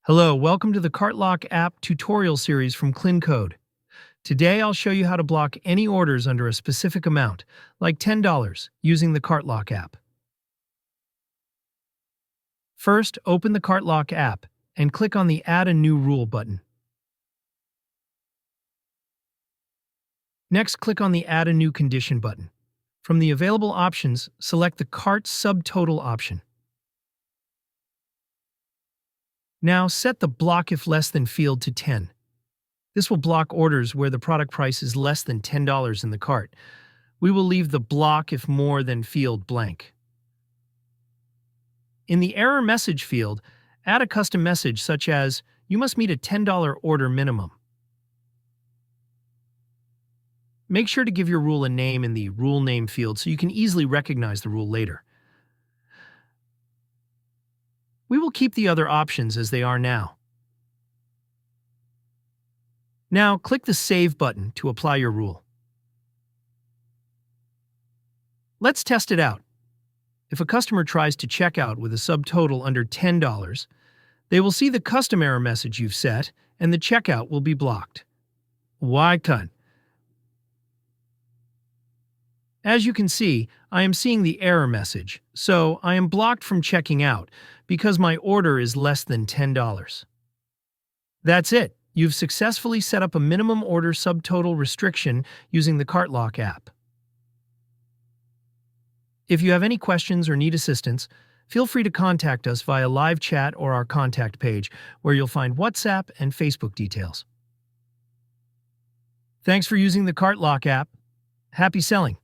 Hello, welcome to the Cart Lock app tutorial series from KlinKode. Today I'll show you how to block any orders under a specific amount, like $10, using the Cart Lock app. First, open the Cart Lock app and click on the Add a New Rule button. Next, click on the Add a New Condition button. From the available options, select the Cart Subtotal option. Now, set the Block If Less Than field to 10. This will block orders where the product price is less than $10 in the cart. We will leave the Block If More Than field blank. In the Error Message field, add a custom message such as, "You must meet a $10 order minimum." Make sure to give your rule a name in the Rule Name field so you can easily recognize the rule later. We will keep the other options as they are now. Now, click the Save button to apply your rule. Let's test it out. If a customer tries to check out with a subtotal under $10, they will see the custom error message you've set, and the checkout will be blocked. Why can't? As you can see, I am seeing the error message, so I am blocked from checking out because my order is less than $10. That's it. You've successfully set up a minimum order subtotal restriction using the Cart Lock app. If you have any questions or need assistance, feel free to contact us via live chat or our contact page, where you'll find WhatsApp and Facebook details. Thanks for using the Cart Lock app. Happy selling!